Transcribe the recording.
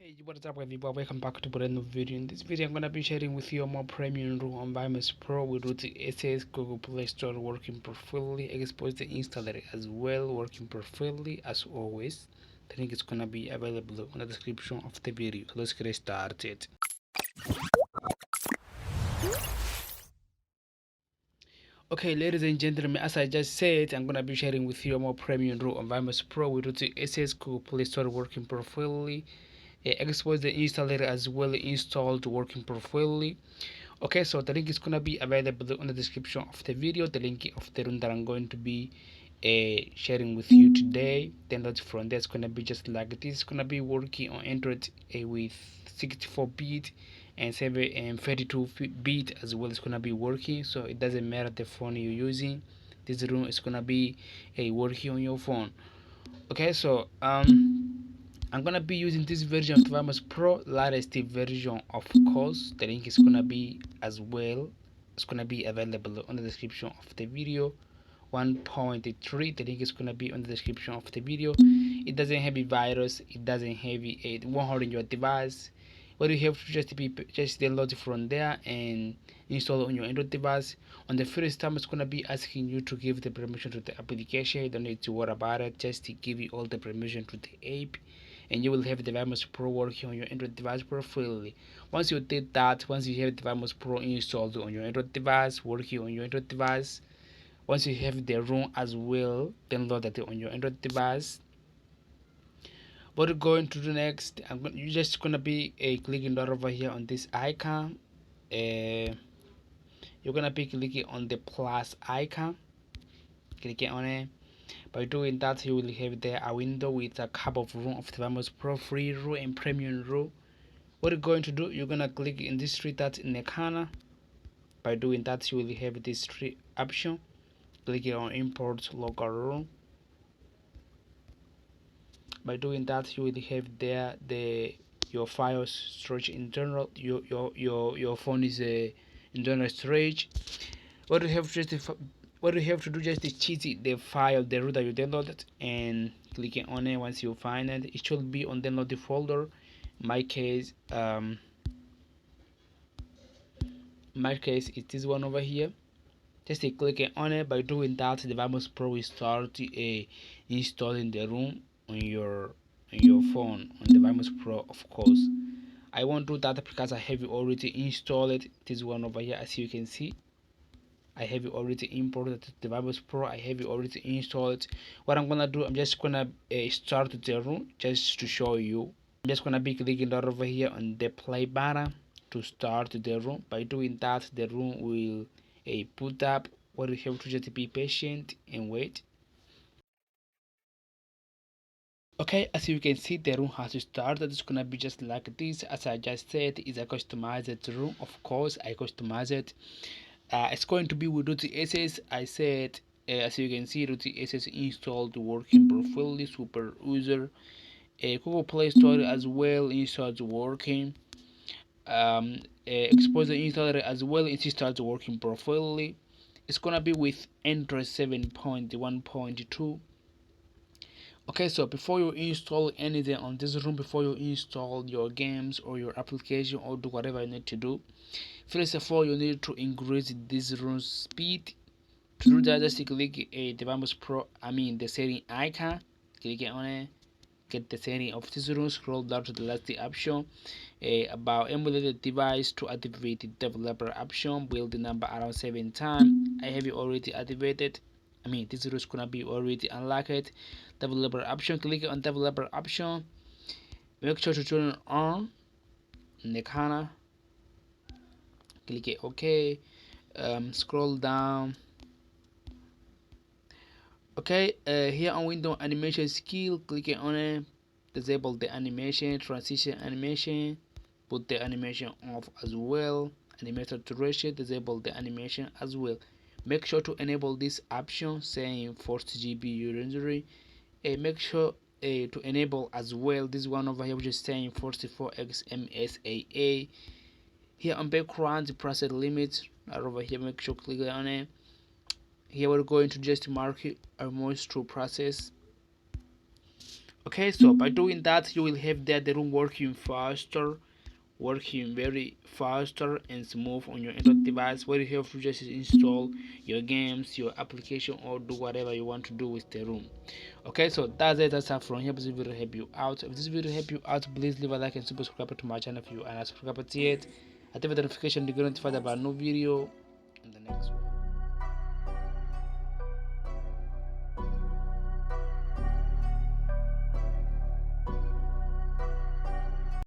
Hey, what's up everybody, welcome back to a brand new video. In this video I'm gonna be sharing with you a more premium room on Vmos Pro with root SS, Google Play Store working perfectly, expose the installer as well working perfectly as always. The link is gonna be available in the description of the video. So let's get started. Okay, ladies and gentlemen, as I just said, I'm gonna be sharing with you a more premium room on Vmos Pro with root SS, Google Play Store working perfectly. Expose the installer as well installed working perfectly. Okay, so the link is gonna be available in the description of the video, the link of the room that I'm going to be sharing with you today. Then that's from there, it's gonna be just like this. It's gonna be working on Android with 64-bit and 32-bit as well. It's gonna be working, so it doesn't matter the phone you're using. This room is gonna be working on your phone. Okay, so I'm gonna be using this version of Vmos Pro, latest version, of course. The link is gonna be as well. It's gonna be available on the description of the video. 1.3. The link is gonna be on the description of the video. It doesn't have a virus. It doesn't have it won't hold in your device. What you have to just download it from there and install it on your Android device. On the first time, it's gonna be asking you to give the permission to the application. You don't need to worry about it. Just to give you all the permission to the app, and you will have the Vmos Pro working on your Android device perfectly. Once you did that, once you have the Vmos Pro installed on your Android device, working on your Android device, once you have the ROM as well, download it on your Android device. What you're going to do next, you're just gonna be clicking right over here on this icon. You're gonna be clicking on the plus icon, clicking on it. By doing that, you will have there a window with a couple of room of the Vmos Pro free row and premium row. What you're going to do, you're gonna click in this three dots in the corner. By doing that, you will have this three option. Clicking on import local room. By doing that, you will have there your files storage internal. Your phone is a internal storage. What you have to do, just is choose the file, the root that you downloaded, and clicking on it. Once you find it, it should be on downloaded folder. In my case, it is one over here. Just clicking on it. By doing that, the Vmos Pro will start installing the room on your phone, on the Vmos Pro, of course. I won't do that because I have already installed it. This one over here, as you can see, I have already imported the Vmos Pro. I have already installed it. What I'm gonna do, I'm just gonna start the room just to show you. I'm just gonna be clicking right over here on the play button to start the room. By doing that, the room will put up. What you have to just be patient and wait. Okay, as you can see, the room has started. It's gonna be just like this. As I just said, it's a customized room. Of course, I customize it. It's going to be with root SS. I said, as you can see, root SS installed, working perfectly, super user. Google Play Store as well installed, working. Expose the installer as well, it starts working perfectly. It's gonna be with Android 7.1.2. Okay, so before you install anything on this room, before you install your games or your application or do whatever you need to do, first of all you need to increase this room speed. To do that, just click the Vmos Pro, the setting icon, click on it, get the setting of this room, scroll down to the last option about emulated device. To activate the developer option, build the number around 7 times. I have it already activated. This is gonna be already unlocked. Developer option, click on developer option, make sure to turn it on in the corner, click it OK. Scroll down. Okay, here on window animation skill, click on it, disable the animation, transition animation, put the animation off as well. Animator duration, disable the animation as well. Make sure to enable this option saying 40 GB rendering. Make sure to enable as well this one over here which is saying 44x MSAA. Here on background preset limit, right over here, make sure click on it. Here we're going to just mark it almost to process. Okay, so by doing that, you will have the room working faster, working very faster and smooth on your Android device, where you have to just install your games, your application, or do whatever you want to do with the room. Okay, so that's it. That's all from here. This video help you out. If this video help you out, please leave a like and subscribe to my channel if you are not subscribed yet. Activate the notification to get notified about new video in the next one.